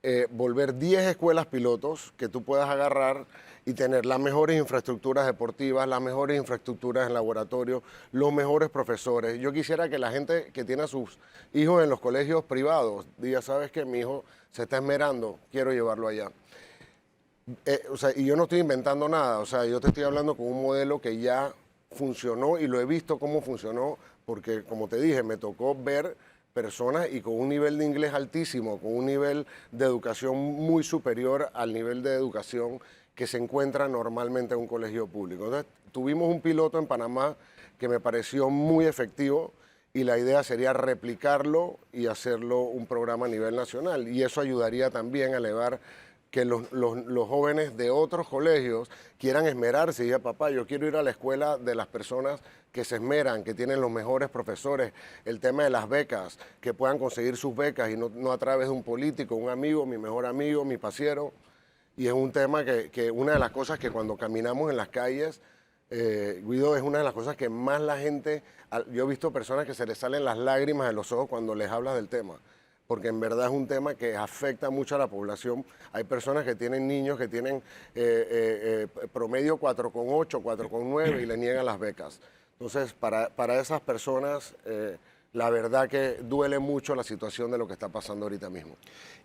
10 escuelas pilotos que tú puedas agarrar y tener las mejores infraestructuras deportivas, las mejores infraestructuras en laboratorio, los mejores profesores. Yo quisiera que la gente que tiene a sus hijos en los colegios privados diga, ¿sabes qué? Mi hijo se está esmerando, quiero llevarlo allá. Y yo no estoy inventando nada, yo te estoy hablando con un modelo que ya funcionó y lo he visto cómo funcionó, porque como te dije, me tocó ver personas y con un nivel de inglés altísimo, con un nivel de educación muy superior al nivel de educación que se encuentra normalmente en un colegio público. Entonces, tuvimos un piloto en Panamá que me pareció muy efectivo y la idea sería replicarlo y hacerlo un programa a nivel nacional. Y eso ayudaría también a elevar que los jóvenes de otros colegios quieran esmerarse y digan, papá, yo quiero ir a la escuela de las personas que se esmeran, que tienen los mejores profesores, el tema de las becas, que puedan conseguir sus becas y no a través de un político, un amigo, mi mejor amigo, mi pasiero. Y es un tema que una de las cosas que cuando caminamos en las calles, Guido, es una de las cosas que más la gente, yo he visto personas que se les salen las lágrimas de los ojos cuando les hablas del tema, porque en verdad es un tema que afecta mucho a la población. Hay personas que tienen niños que tienen promedio 4,8, 4,9 y le niegan las becas. Entonces, para esas personas, la verdad que duele mucho la situación de lo que está pasando ahorita mismo.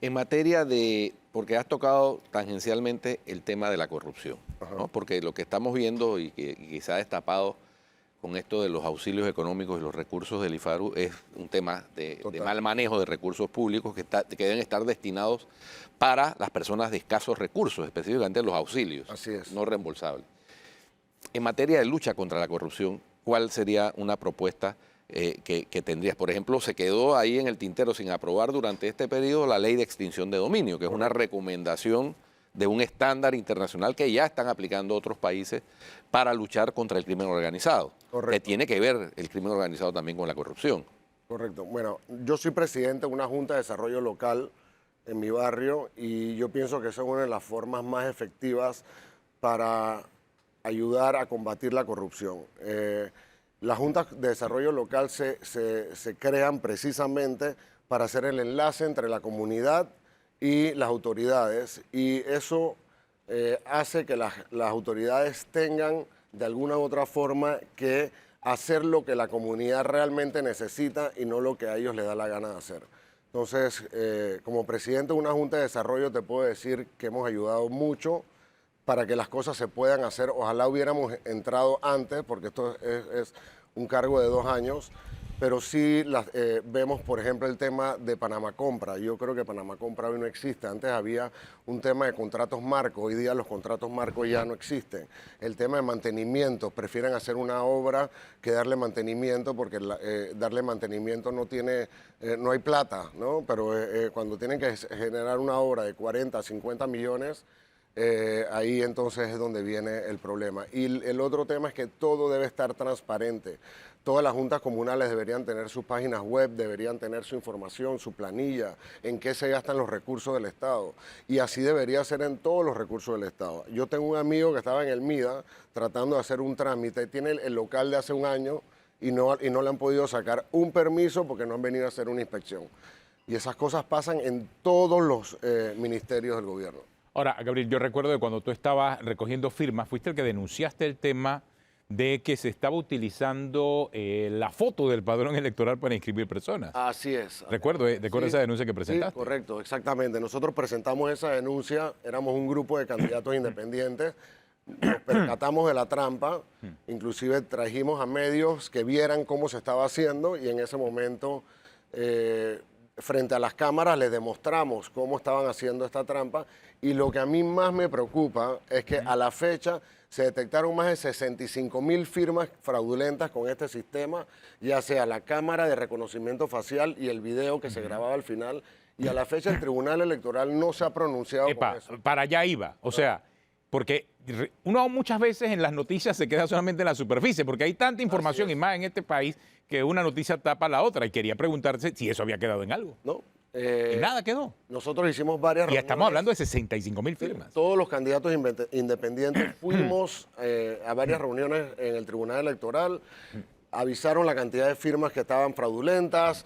En materia de, porque has tocado tangencialmente el tema de la corrupción, ¿no? Porque lo que estamos viendo y que quizá ha destapado con esto de los auxilios económicos y los recursos del IFARU es un tema de mal manejo de recursos públicos que deben estar destinados para las personas de escasos recursos, específicamente los auxilios, Así es. no reembolsables. En materia de lucha contra la corrupción, ¿cuál sería una propuesta que tendrías? Por ejemplo, se quedó ahí en el tintero sin aprobar durante este periodo la ley de extinción de dominio, que es una recomendación de un estándar internacional que ya están aplicando otros países para luchar contra el crimen organizado. Correcto. Que tiene que ver el crimen organizado también con la corrupción. Correcto. Bueno, yo soy presidente de una junta de desarrollo local en mi barrio y yo pienso que esa es una de las formas más efectivas para ayudar a combatir la corrupción. Las juntas de desarrollo local se crean precisamente para hacer el enlace entre la comunidad y las autoridades, y eso hace que las autoridades tengan de alguna u otra forma que hacer lo que la comunidad realmente necesita y no lo que a ellos les da la gana de hacer. Entonces, como presidente de una junta de desarrollo te puedo decir que hemos ayudado mucho para que las cosas se puedan hacer. Ojalá hubiéramos entrado antes, porque esto es un cargo de 2 años, pero sí vemos, por ejemplo, el tema de Panamá Compra. Yo creo que Panamá Compra hoy no existe. Antes había un tema de contratos marcos, hoy día los contratos marcos ya no existen. El tema de mantenimiento, prefieren hacer una obra que darle mantenimiento, porque darle mantenimiento no hay plata, ¿no? Pero cuando tienen que generar una obra de 40, 50 millones, ahí entonces es donde viene el problema. Y el otro tema es que todo debe estar transparente. Todas las juntas comunales deberían tener sus páginas web, deberían tener su información, su planilla, en qué se gastan los recursos del Estado. Y así debería ser en todos los recursos del Estado. Yo tengo un amigo que estaba en el MIDA tratando de hacer un trámite, tiene el local de hace un año y no le han podido sacar un permiso porque no han venido a hacer una inspección. Y esas cosas pasan en todos los ministerios del gobierno. Ahora, Gabriel, yo recuerdo que cuando tú estabas recogiendo firmas, fuiste el que denunciaste el tema de que se estaba utilizando la foto del padrón electoral para inscribir personas. Así es. Recuerdo esa denuncia que presentaste. Sí, correcto, exactamente. Nosotros presentamos esa denuncia, éramos un grupo de candidatos independientes, nos percatamos de la trampa, inclusive trajimos a medios que vieran cómo se estaba haciendo y en ese momento, frente a las cámaras, les demostramos cómo estaban haciendo esta trampa, y lo que a mí más me preocupa es que a la fecha se detectaron más de 65,000 firmas fraudulentas con este sistema, ya sea la cámara de reconocimiento facial y el video que se grababa al final, y a la fecha el Tribunal Electoral no se ha pronunciado con eso. Para allá iba, o sea, porque uno muchas veces en las noticias se queda solamente en la superficie, porque hay tanta información y más en este país que una noticia tapa la otra. Y quería preguntarse si eso había quedado en algo. ¿No? Y nada quedó. Nosotros hicimos varias Y reuniones. estamos hablando de 65.000 firmas. Todos los candidatos independientes fuimos a varias reuniones en el Tribunal Electoral, avisaron la cantidad de firmas que estaban fraudulentas,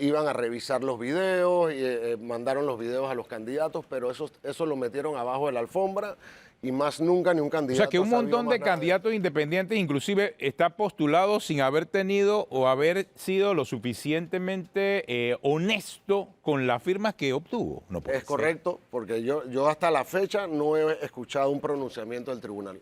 iban a revisar los videos, mandaron los videos a los candidatos, pero eso lo metieron abajo de la alfombra y más nunca ni un O candidato. sea que un ha sabido montón más de nada candidatos independientes inclusive está postulado sin haber tenido o haber sido lo suficientemente honesto con las firmas que obtuvo. No puede Es ser. correcto, porque yo hasta la fecha no he escuchado un pronunciamiento del tribunal.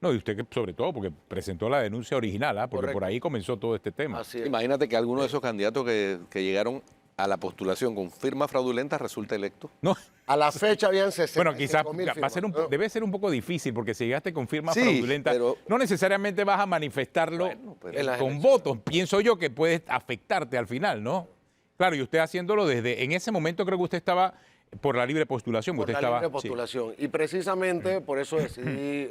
No, y usted que sobre todo porque presentó la denuncia original, porque Correcto. por ahí comenzó todo este tema. Así es. Imagínate que alguno de esos candidatos que llegaron a la postulación con firmas fraudulentas resulta electo. No. A la fecha habían 65.000 Bueno, quizás firmas. va a ser debe ser un poco difícil porque si llegaste con firmas Sí, fraudulentas, pero- no necesariamente vas a manifestarlo Bueno, pero- En las con elecciones. votos. Pienso yo que puede afectarte al final, ¿no? Claro, y usted haciéndolo desde, en ese momento creo que usted estaba por la libre postulación. Por usted la estaba, libre sí. postulación. Y precisamente por eso decidí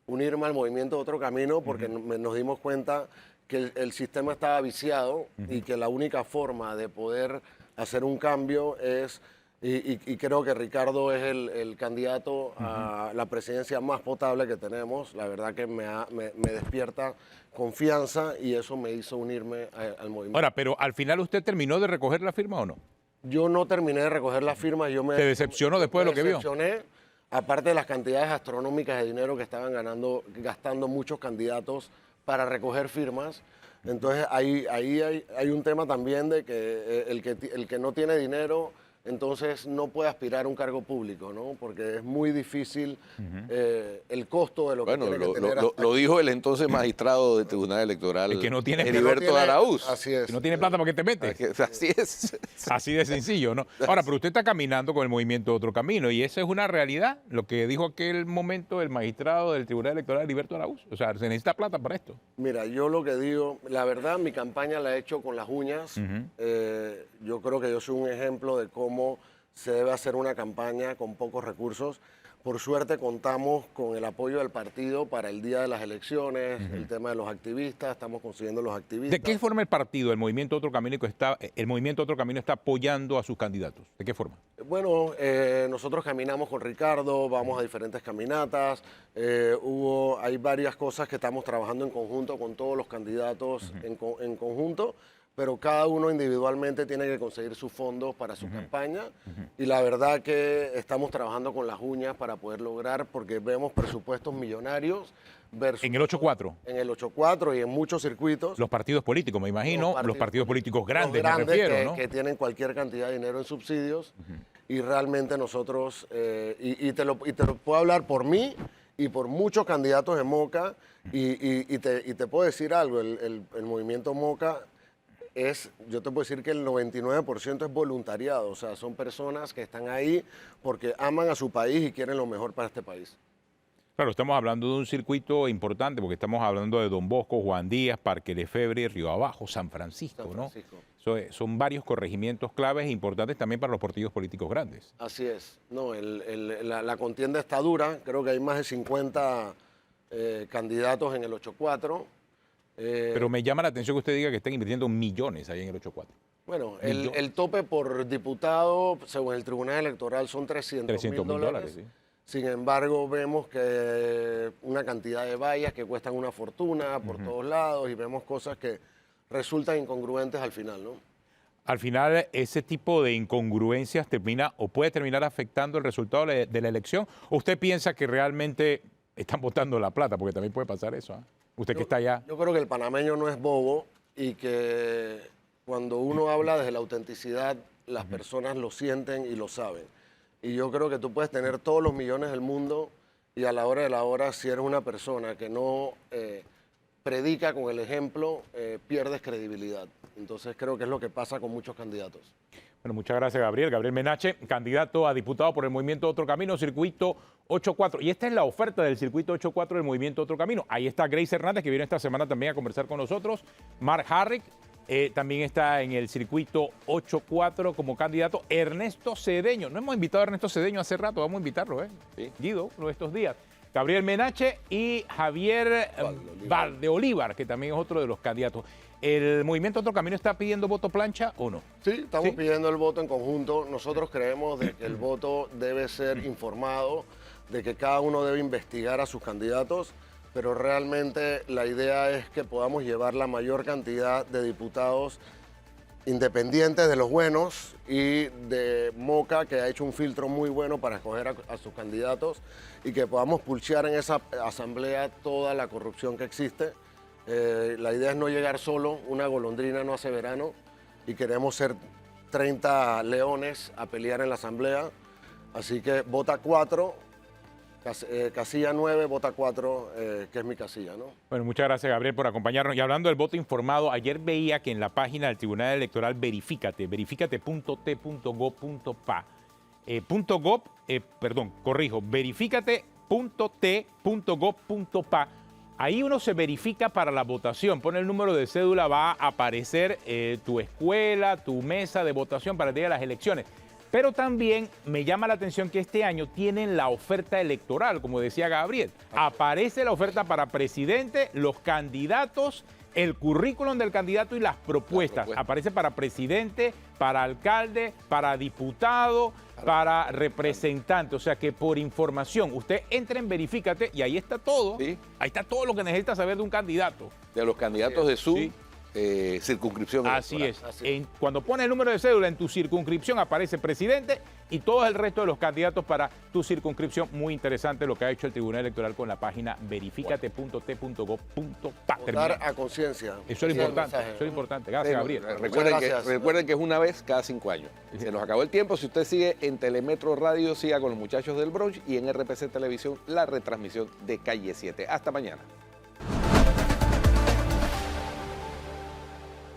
unirme al movimiento Otro Camino, porque nos dimos cuenta que el sistema estaba viciado y que la única forma de poder hacer un cambio es, y creo que Ricardo es el candidato a la presidencia más potable que tenemos. La verdad que me despierta confianza y eso me hizo unirme al movimiento. Ahora, pero al final usted terminó de recoger la firma o no? Yo no terminé de recoger las firmas. Yo me ¿Se decepcionó después de lo que vio? Me decepcioné, aparte de las cantidades astronómicas de dinero que estaban gastando muchos candidatos para recoger firmas. Entonces ahí hay un tema también de que el que no tiene dinero entonces no puede aspirar a un cargo público, ¿no? Porque es muy difícil el costo de lo que Bueno, tiene que tener. lo dijo el entonces magistrado del Tribunal Electoral, El que no tiene- Heriberto de Araúz. Así es. Si no tiene plata, ¿para qué te metes? Así es. Así de sencillo, ¿no? Ahora, pero usted está caminando con el movimiento Otro Camino y esa es una realidad, lo que dijo aquel momento el magistrado del Tribunal Electoral, Heriberto Araúz. O sea, se necesita plata para esto. Mira, yo lo que digo, la verdad, mi campaña la he hecho con las uñas. Yo creo que yo soy un ejemplo de cómo se debe hacer una campaña con pocos recursos. Por suerte contamos con el apoyo del partido para el día de las elecciones, el tema de los activistas, estamos consiguiendo los activistas. ¿De qué forma el partido, el movimiento Otro Camino, está apoyando a sus candidatos? ¿De qué forma? Bueno, nosotros caminamos con Ricardo, vamos a diferentes caminatas, hay varias cosas que estamos trabajando en conjunto con todos los candidatos en conjunto, pero cada uno individualmente tiene que conseguir sus fondos para su campaña y la verdad que estamos trabajando con las uñas para poder lograr, porque vemos presupuestos millonarios versus En el 8-4, en el 8-4 y en muchos circuitos. los partidos políticos, me imagino, los partidos políticos grandes, Los me refiero, que, ¿no? que tienen cualquier cantidad de dinero en subsidios y realmente nosotros, y te lo puedo hablar por mí y por muchos candidatos de Moca y te puedo decir algo, el movimiento Moca yo te puedo decir que el 99% es voluntariado, o sea, son personas que están ahí porque aman a su país y quieren lo mejor para este país. Claro, estamos hablando de un circuito importante porque estamos hablando de Don Bosco, Juan Díaz, Parque Lefebvre, Río Abajo, San Francisco, San Francisco. ¿no? Son varios corregimientos claves e importantes también para los partidos políticos grandes. Así es, no, la contienda está dura, creo que hay más de 50 candidatos en el 8-4. Pero me llama la atención que usted diga que están invirtiendo millones ahí en el 8-4. Bueno, el tope por diputado, según el Tribunal Electoral, son 300.000 dólares. sí. Sin embargo, vemos que una cantidad de vallas que cuestan una fortuna por todos lados y vemos cosas que resultan incongruentes al final, ¿no? Al final, ese tipo de incongruencias termina o puede terminar afectando el resultado de la elección. ¿O usted piensa que realmente están botando la plata? Porque también puede pasar eso, ¿ah? Usted que está allá. Yo creo que el panameño no es bobo y que cuando uno habla desde la autenticidad, las personas lo sienten y lo saben. Y yo creo que tú puedes tener todos los millones del mundo y a la hora de la hora, si eres una persona que no predica con el ejemplo, pierdes credibilidad. Entonces creo que es lo que pasa con muchos candidatos. Bueno, muchas gracias, Gabriel. Gabriel Menache, candidato a diputado por el Movimiento Otro Camino, Circuito 8-4. Y esta es la oferta del Circuito 8-4 del Movimiento Otro Camino. Ahí está Grace Hernández, que viene esta semana también a conversar con nosotros. Mark Harrick también está en el Circuito 8-4 como candidato. Ernesto Cedeño. No hemos invitado a Ernesto Cedeño hace rato, vamos a invitarlo, Sí. Guido, uno de estos días. Gabriel Menache y Javier Valdeolívar, que también es otro de los candidatos. ¿El movimiento Otro Camino está pidiendo voto plancha o no? Sí, estamos pidiendo el voto en conjunto. Nosotros creemos de que el voto debe ser informado, de que cada uno debe investigar a sus candidatos, pero realmente la idea es que podamos llevar la mayor cantidad de diputados independientes de los buenos y de Moca, que ha hecho un filtro muy bueno para escoger a sus candidatos, y que podamos pulsear en esa asamblea toda la corrupción que existe. La idea es no llegar solo, una golondrina no hace verano, y queremos ser 30 leones a pelear en la asamblea. Así que vota 4, casilla 9, vota 4, que es mi casilla, ¿no? Bueno, muchas gracias, Gabriel, por acompañarnos. Y hablando del voto informado, ayer veía que en la página del Tribunal Electoral Verifícate, verificate.t.gov.pa, verificate.t.gov.pa. Ahí uno se verifica para la votación, pone el número de cédula, va a aparecer tu escuela, tu mesa de votación para el día de las elecciones. Pero también me llama la atención que este año tienen la oferta electoral, como decía Gabriel. Aparece la oferta para presidente, los candidatos, el currículum del candidato y las propuestas. Aparece para presidente, para alcalde, para diputado, para representante. O sea que por información, usted entra en Verifícate y ahí está todo. Sí. Ahí está todo lo que necesita saber de un candidato. De los candidatos de su Sí. circunscripción Así electoral. es. Cuando pones el número de cédula en tu circunscripción aparece presidente y todo el resto de los candidatos para tu circunscripción. Muy interesante lo que ha hecho el Tribunal Electoral con la página verificate.t.gov.pa. Votar a conciencia. Eso es importante. Eso es importante. Gracias, Gabriel. Recuerden que es una vez cada 5 años. Se nos acabó el tiempo. Si usted sigue en Telemetro Radio, siga con los muchachos del brunch y en RPC Televisión la retransmisión de Calle 7. Hasta mañana.